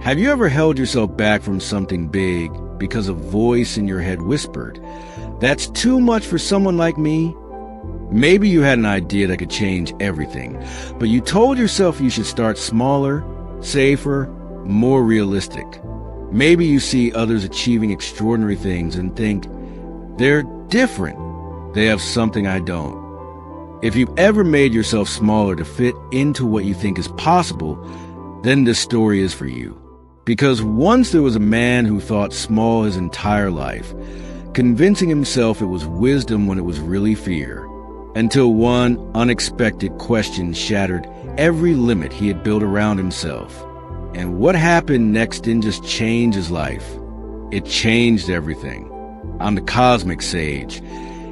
Have you ever held yourself back from something big because a voice in your head whispered, "That's too much for someone like me"? Maybe you had an idea that could change everything, but you told yourself you should start smaller, safer, more realistic. Maybe you see others achieving extraordinary things and think, they're different. They have something I don't. If you've ever made yourself smaller to fit into what you think is possible, then this story is for you. Because once there was a man who thought small his entire life, convincing himself it was wisdom when it was really fear, until one unexpected question shattered every limit he had built around himself. And what happened next didn't just change his life, it changed everything. I'm the Cosmic Sage,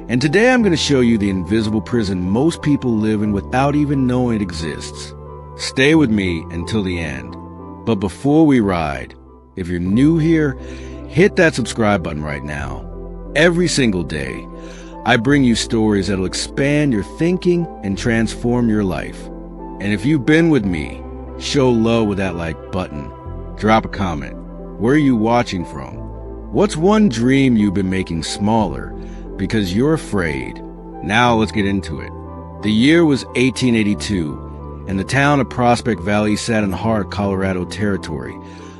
and today I'm going to show you the invisible prison most people live in without even knowing it exists. Stay with me until the end. But before we ride, if you're new here, hit that subscribe button right now. Every single day, I bring you stories that'll expand your thinking and transform your life. And if you've been with me, show love with that like button. Drop a comment. Where are you watching from? What's one dream you've been making smaller because you're afraid? Now let's get into it. The year was 1882. And the town of Prospect Valley sat in the heart of Colorado Territory,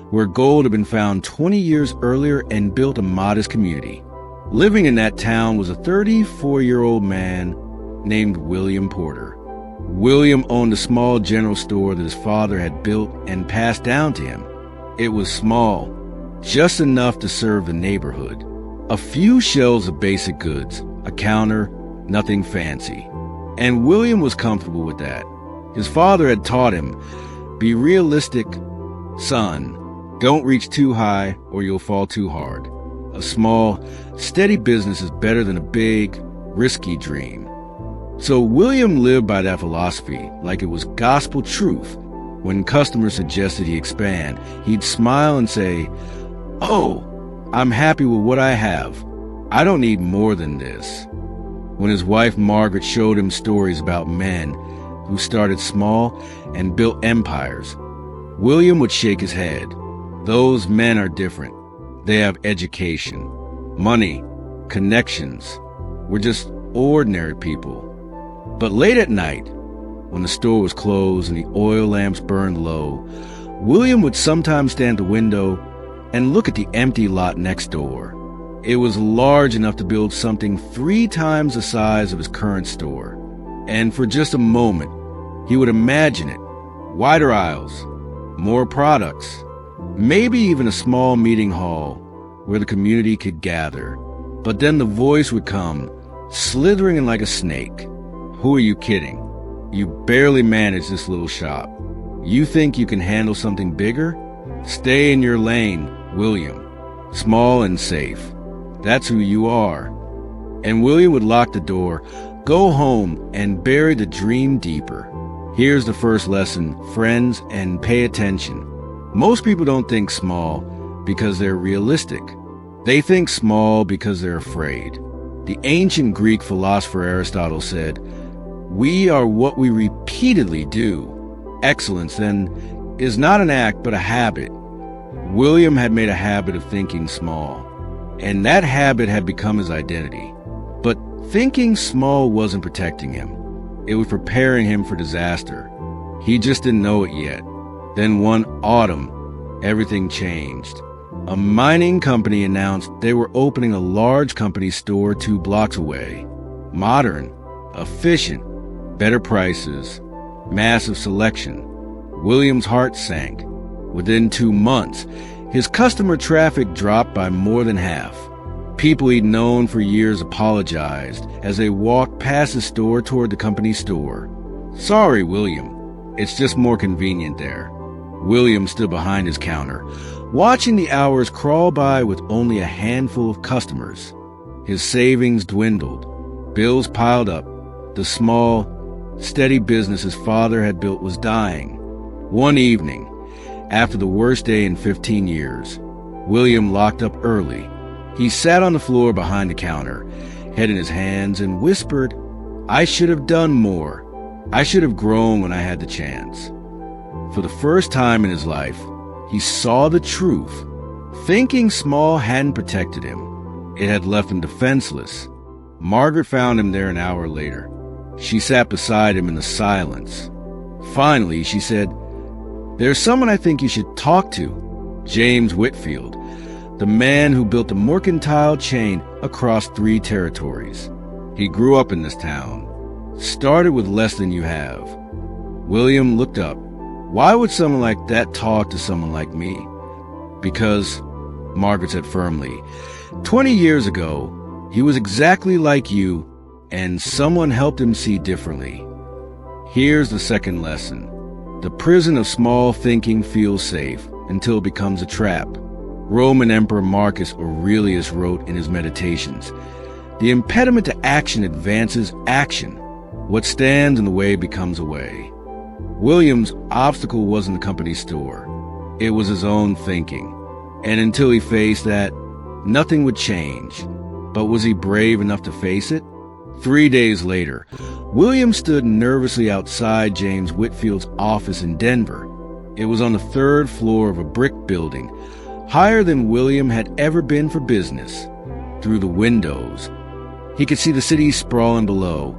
where gold had been found 20 years earlier and built a modest community. Living in that town was a 34-year-old man named William Porter. William owned a small general store that his father had built and passed down to him. It was small, just enough to serve the neighborhood. A few shelves of basic goods, a counter, nothing fancy. And William was comfortable with that. His father had taught him, "Be realistic, son. Don't reach too high or you'll fall too hard. A small, steady business is better than a big, risky dream." So William lived by that philosophy like it was gospel truth. When customers suggested he expand, he'd smile and say, "Oh, I'm happy with what I have. I don't need more than this." When his wife Margaret showed him stories about men who started small and built empires, William would shake his head. Those men are different. They have education, money, connections. We're just ordinary people. But late at night, when the store was closed and the oil lamps burned low, William would sometimes stand at the window and look at the empty lot next door. It was large enough to build something 3 times the size of his current store. And for just a moment, he would imagine it. Wider aisles, more products, maybe even a small meeting hall where the community could gather. But then the voice would come, slithering in like a snake. "Who are you kidding? You barely manage this little shop. You think you can handle something bigger? Stay in your lane, William. Small and safe. That's who you are." And William would lock the door, go home, and bury the dream deeper. Here's the first lesson, friends, and pay attention. Most people don't think small because they're realistic. They think small because they're afraid. The ancient Greek philosopher Aristotle said, "We are what we repeatedly do." Excellence, then, is not an act but a habit. William had made a habit of thinking small, and that habit had become his identity. But thinking small wasn't protecting him. It was preparing him for disaster. He just didn't know it yet. Then one autumn, everything changed. A mining company announced they were opening a large company store 2 blocks away. Modern, efficient, better prices, massive selection. William's heart sank. Within 2 months, his customer traffic dropped by more than half. People he'd known for years apologized as they walked past the store toward the company store. "Sorry, William. It's just more convenient there." William stood behind his counter, watching the hours crawl by with only a handful of customers. His savings dwindled. Bills piled up. The small, steady business his father had built was dying. One evening, after the worst day in 15 years, William locked up early. He sat on the floor behind the counter, head in his hands, and whispered, "I should have done more. I should have grown when I had the chance." For the first time in his life, He saw the truth. Thinking small hadn't protected him. It had left him defenseless. Margaret found him there an hour later. She sat beside him in the silence. Finally, she said, "There's someone I think you should talk to. James Whitfield, the man who built a mercantile chain across 3 territories. He grew up in this town. Started with less than you have." William looked up. "Why would someone like that talk to someone like me?" "Because," Margaret said firmly, 20 years ago, he was exactly like you, and someone helped him see differently. Here's the second lesson. The prison of small thinking feels safe until it becomes a trap. Roman Emperor Marcus Aurelius wrote in his Meditations, "The impediment to action advances action. What stands in the way becomes a way." William's obstacle wasn't the company store. It was his own thinking. And until he faced that, nothing would change. But was he brave enough to face it? 3 days later, William stood nervously outside James Whitfield's office in Denver. It was on the 3rd floor of a brick building, higher than William had ever been for business. Through the windows, he could see the city sprawling below,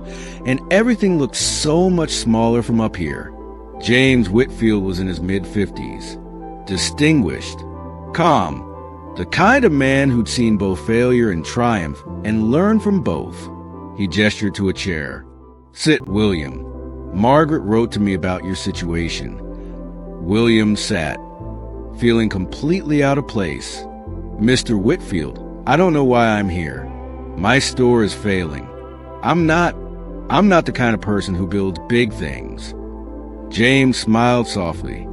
and everything looked so much smaller from up here. James Whitfield was in his mid-50s, distinguished, calm, the kind of man who'd seen both failure and triumph and learned from both. He gestured to a chair. "Sit, William. Margaret wrote to me about your situation." William sat, feeling completely out of place. "Mr. Whitfield, I don't know why I'm here. My store is failing. I'm not the kind of person who builds big things." James smiled softly.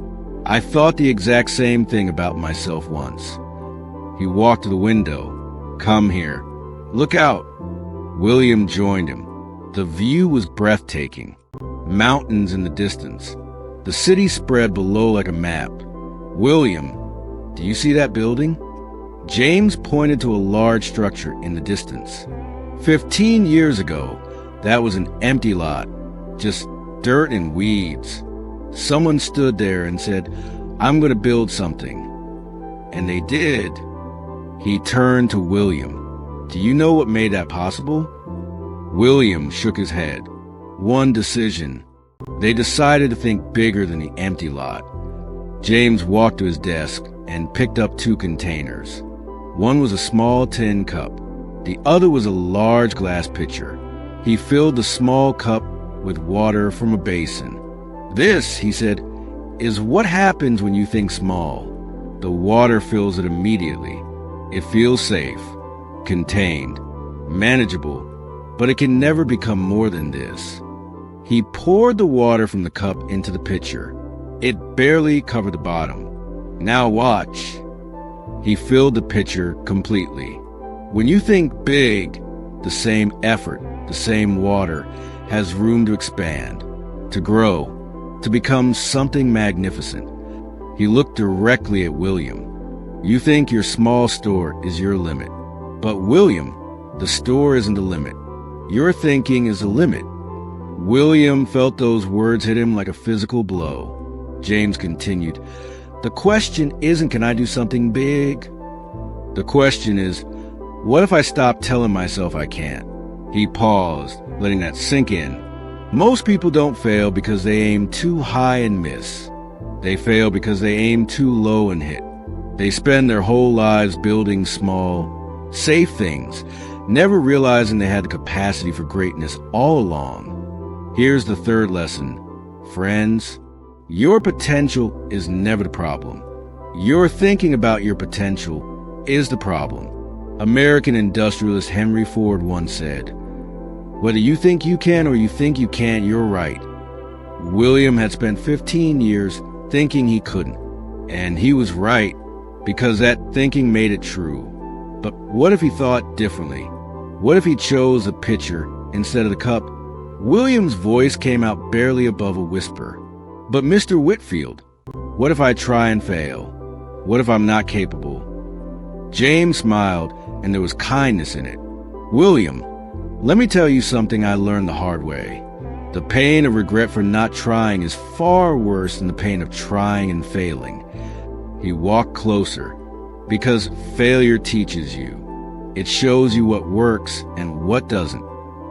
"I thought the exact same thing about myself once." He walked to the window. "Come here. Look out." William joined him. The view was breathtaking. Mountains in the distance. The city spread below like a map. "William, do you see that building?" James pointed to a large structure in the distance. 15 years ago, that was an empty lot, just dirt and weeds. Someone stood there and said, "I'm going to build something." And they did. He turned to William. "Do you know what made that possible?" William shook his head. "One decision. They decided to think bigger than the empty lot." James walked to his desk and picked up 2 containers. One was a small tin cup. The other was a large glass pitcher. He filled the small cup with water from a basin. "This," he said, "is what happens when you think small. The water fills it immediately. It feels safe, contained, manageable, but it can never become more than this." He poured the water from the cup into the pitcher. It barely covered the bottom. "Now watch." He filled the pitcher completely. When you think big, the same effort, the same water, has room to expand, to grow, to become something magnificent. He looked directly at William. "You think your small store is your limit. But William, the store isn't the limit. Your thinking is the limit." William felt those words hit him like a physical blow. James continued, "The question isn't, can I do something big? The question is, what if I stop telling myself I can't?" He paused, letting that sink in. Most people don't fail because they aim too high and miss. They fail because they aim too low and hit. They spend their whole lives building small, safe things, never realizing they had the capacity for greatness all along. Here's the 3rd lesson. Friends, your potential is never the problem. Your thinking about your potential is the problem. American industrialist Henry Ford once said, "Whether you think you can or you think you can't, you're right." William had spent 15 years thinking he couldn't, and he was right because that thinking made it true. But what if he thought differently? What if he chose a pitcher instead of the cup? William's voice came out barely above a whisper. "But Mr. Whitfield, what if I try and fail? What if I'm not capable?" James smiled, and there was kindness in it. "William, let me tell you something I learned the hard way. The pain of regret for not trying is far worse than the pain of trying and failing. He walked closer, because failure teaches you. It shows you what works and what doesn't.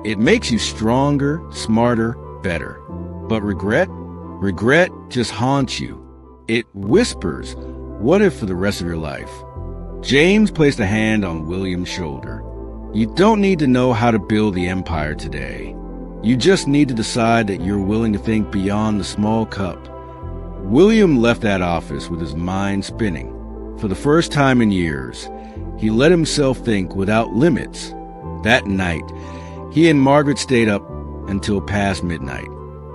It makes you stronger, smarter, better. But regret just haunts you. It whispers, what if, for the rest of your life? James placed a hand on William's shoulder. You don't need to know how to build the empire today. You just need to decide that you're willing to think beyond the small cup. William left that office with his mind spinning. For the first time in years, he let himself think without limits. That night, he and Margaret stayed up until past midnight,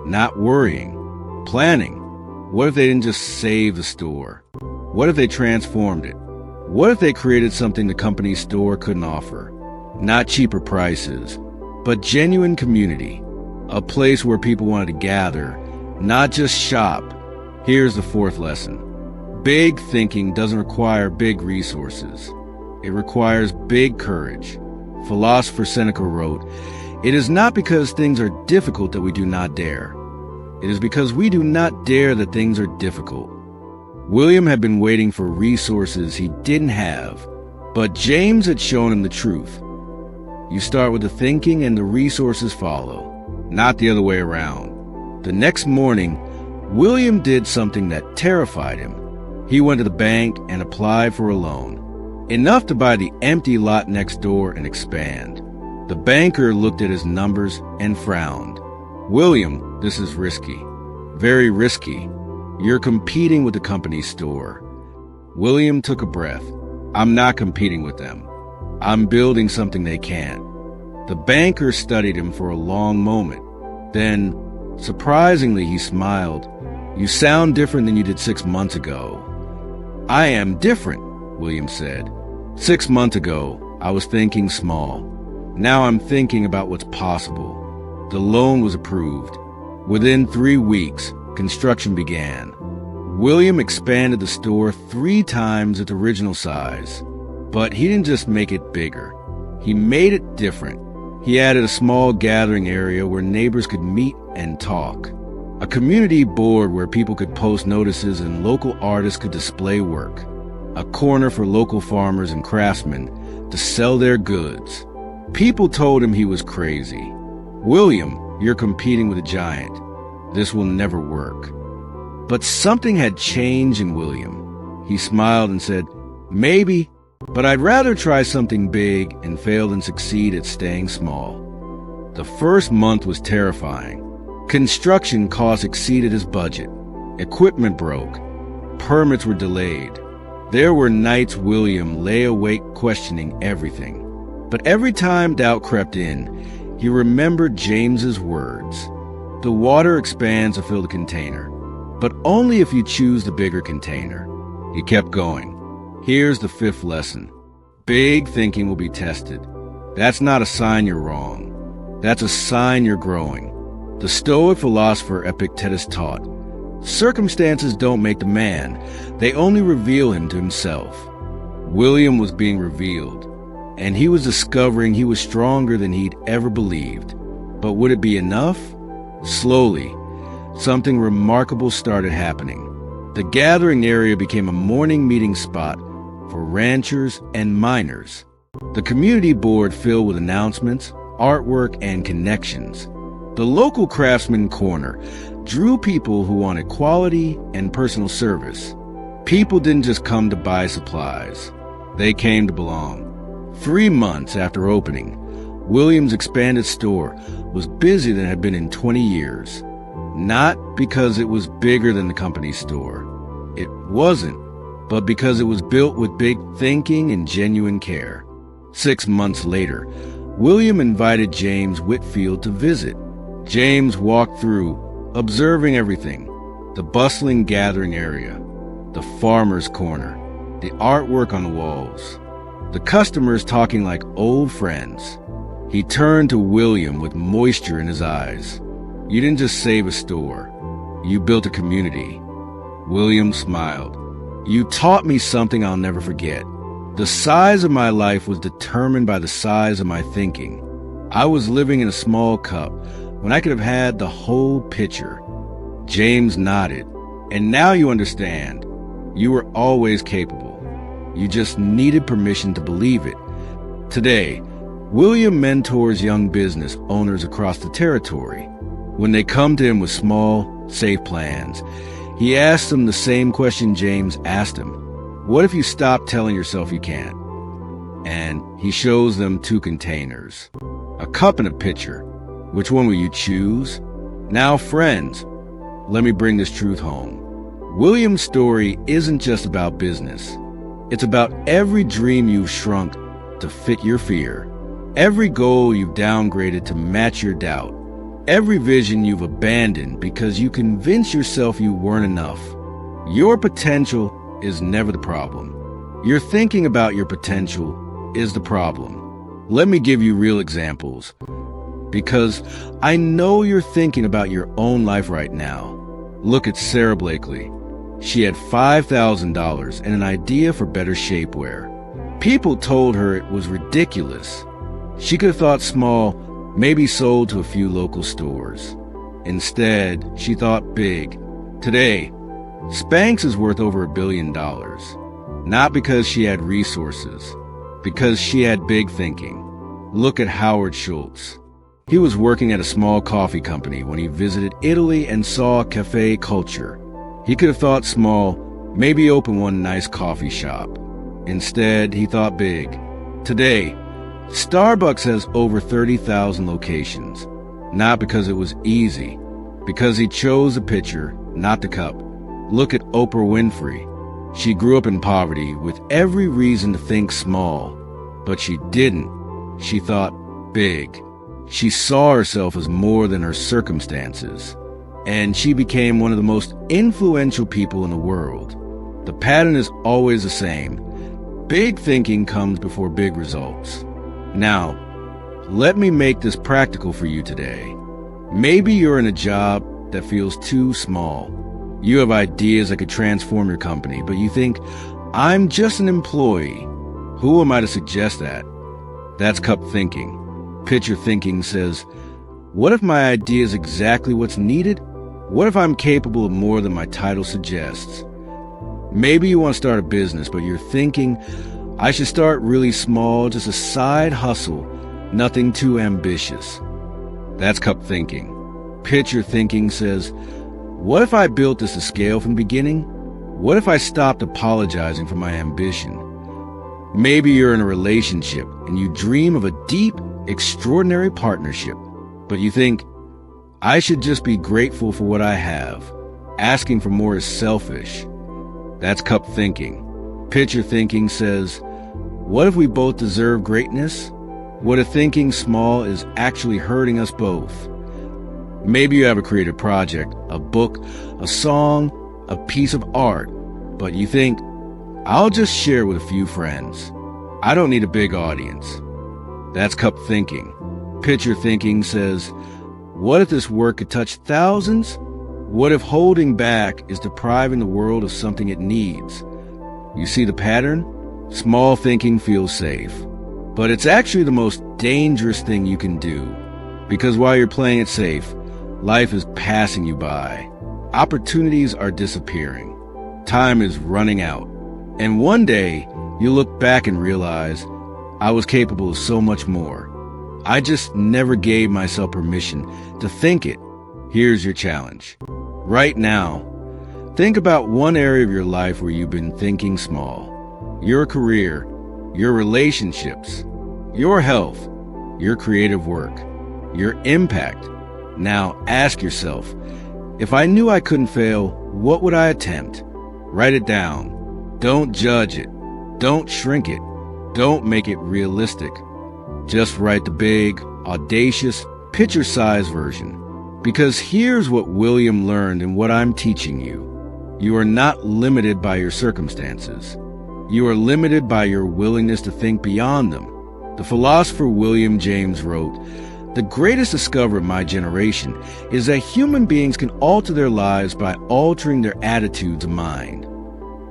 not worrying, planning. What if they didn't just save the store? What if they transformed it? What if they created something the company store couldn't offer? Not cheaper prices, but genuine community. A place where people wanted to gather, not just shop. Here's the fourth lesson. Big thinking doesn't require big resources. It requires big courage. Philosopher Seneca wrote, "It is not because things are difficult that we do not dare. It is because we do not dare that things are difficult." William had been waiting for resources he didn't have, but James had shown him the truth. You start with the thinking and the resources follow, not the other way around. The next morning, William did something that terrified him. He went to the bank and applied for a loan, enough to buy the empty lot next door and expand. The banker looked at his numbers and frowned. "William, this is risky. Very risky. You're competing with the company store." William took a breath. "I'm not competing with them. I'm building something they can't." The banker studied him for a long moment. Then, surprisingly, he smiled. "You sound different than you did 6 months ago." "I am different," William said. "6 months ago, I was thinking small. Now I'm thinking about what's possible." The loan was approved. Within 3 weeks, construction began. William expanded the store 3 times its original size. But he didn't just make it bigger. He made it different. He added a small gathering area where neighbors could meet and talk. A community board where people could post notices and local artists could display work. A corner for local farmers and craftsmen to sell their goods. People told him he was crazy. "William, you're competing with a giant. This will never work." But something had changed in William. He smiled and said, "Maybe, but I'd rather try something big and fail than succeed at staying small." The first month was terrifying. Construction costs exceeded his budget. Equipment broke. Permits were delayed. There were nights William lay awake questioning everything. But every time doubt crept in, he remembered James's words. "The water expands to fill the container, but only if you choose the bigger container." He kept going. Here's the fifth lesson. Big thinking will be tested. That's not a sign you're wrong. That's a sign you're growing. The Stoic philosopher Epictetus taught, circumstances don't make the man, they only reveal him to himself. William was being revealed, and he was discovering he was stronger than he'd ever believed. But would it be enough? Slowly, something remarkable started happening. The gathering area became a morning meeting spot for ranchers and miners. The community board filled with announcements, artwork, and connections. The local craftsman corner drew people who wanted quality and personal service. People didn't just come to buy supplies. They came to belong. 3 months after opening, Williams' expanded store was busier than it had been in 20 years. Not because it was bigger than the company store. It wasn't, but because it was built with big thinking and genuine care. 6 months later, William invited James Whitfield to visit. James walked through, observing everything. The bustling gathering area, the farmer's corner, the artwork on the walls, the customers talking like old friends. He turned to William with moisture in his eyes. "You didn't just save a store. You built a community." William smiled. "You taught me something I'll never forget. The size of my life was determined by the size of my thinking. I was living in a small cup when I could have had the whole picture." James nodded. "And now you understand. You were always capable. You just needed permission to believe it. Today, William mentors young business owners across the territory. When they come to him with small, safe plans, he asks them the same question James asked him. What if you stop telling yourself you can't? And he shows them two containers, a cup and a pitcher. Which one will you choose? Now, friends, let me bring this truth home. William's story isn't just about business. It's about every dream you've shrunk to fit your fear, every goal you've downgraded to match your doubt, every vision you've abandoned because you convinced yourself you weren't enough. Your potential is never the problem. Your thinking about your potential is the problem. Let me give you real examples, because I know you're thinking about your own life right now. Look at Sarah Blakely. She had $5,000 and an idea for better shapewear. People told her it was ridiculous. She could have thought small, maybe sold to a few local stores. Instead, she thought big. Today, Spanx is worth over $1 billion. Not because she had resources, because she had big thinking. Look at Howard Schultz. He was working at a small coffee company when he visited Italy and saw cafe culture. He could have thought small, maybe open one nice coffee shop. Instead, he thought big. Today, Starbucks has over 30,000 locations. Not because it was easy, because he chose the pitcher, not the cup. Look at Oprah Winfrey. She grew up in poverty with every reason to think small, but she didn't. She thought big. She saw herself as more than her circumstances, and she became one of the most influential people in the world. The pattern is always the same. Big thinking comes before big results. Now, let me make this practical for you today. Maybe you're in a job that feels too small. You have ideas that could transform your company, but you think, I'm just an employee. Who am I to suggest that? That's cup thinking. Pitcher thinking says, what if my idea is exactly what's needed? What if I'm capable of more than my title suggests? Maybe you want to start a business, but you're thinking, I should start really small, just a side hustle, nothing too ambitious. That's cup thinking. Pitcher thinking says, what if I built this to scale from the beginning? What if I stopped apologizing for my ambition? Maybe you're in a relationship and you dream of a deep, extraordinary partnership, but you think, I should just be grateful for what I have. Asking for more is selfish. That's cup thinking. Pitcher thinking says, what if we both deserve greatness? What if thinking small is actually hurting us both? Maybe you have a creative project, a book, a song, a piece of art, but you think, I'll just share with a few friends. I don't need a big audience. That's cup thinking. Pitcher thinking says, what if this work could touch thousands? What if holding back is depriving the world of something it needs? You see the pattern? Small thinking feels safe, but it's actually the most dangerous thing you can do, because while you're playing it safe, life is passing you by. Opportunities are disappearing. Time is running out. And one day, you look back and realize, I was capable of so much more. I just never gave myself permission to think it. Here's your challenge. Right now, think about one area of your life where you've been thinking small. Your career, your relationships, your health, your creative work, your impact. Now ask yourself, if I knew I couldn't fail, what would I attempt? Write it down. Don't judge it. Don't shrink it. Don't make it realistic. Just write the big, audacious, picture-sized version. Because here's what William learned and what I'm teaching you. You are not limited by your circumstances. You are limited by your willingness to think beyond them. The philosopher William James wrote, the greatest discovery of my generation is that human beings can alter their lives by altering their attitudes of mind.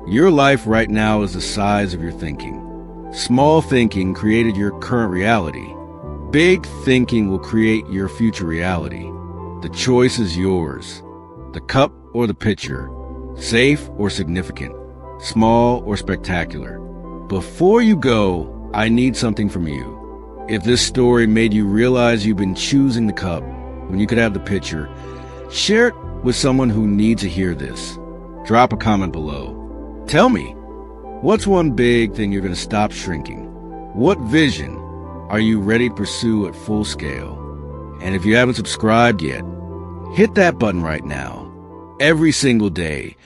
Your life right now is the size of your thinking. Small thinking created your current reality. Big thinking will create your future reality. The choice is yours. The cup or the pitcher. Safe or significant. small or spectacular. Before you go, I need something from you. If this story made you realize you've been choosing the cup when you could have the pitcher, share it with someone who needs to hear this. Drop a comment below. Tell me, what's one big thing you're going to stop shrinking? What vision are you ready to pursue at full scale? And if you haven't subscribed yet, hit that button right now. Every single day,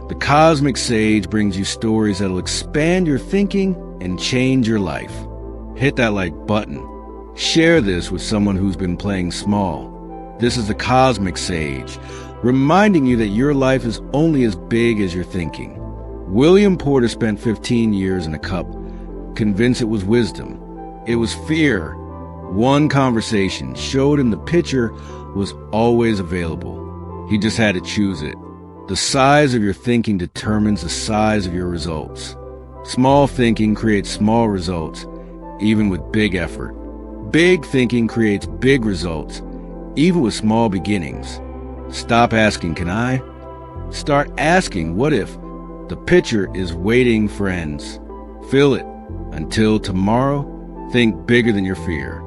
the Cosmic Sage brings you stories that'll expand your thinking and change your life. Hit that like button. Share this with someone who's been playing small. This is the Cosmic Sage, reminding you that your life is only as big as your thinking. William Porter spent 15 years in a cup, convinced it was wisdom. It was fear. One conversation showed him the pitcher was always available. He just had to choose it. The size of your thinking determines the size of your results. Small thinking creates small results, even with big effort. Big thinking creates big results, even with small beginnings. Stop asking, can I? Start asking, what if? The pitcher is waiting, friends. Fill it. Until tomorrow, think bigger than your fear.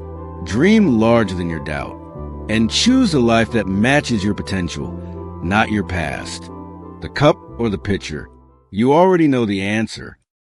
Dream larger than your doubt. And choose a life that matches your potential, not your past. The cup or the pitcher? You already know the answer.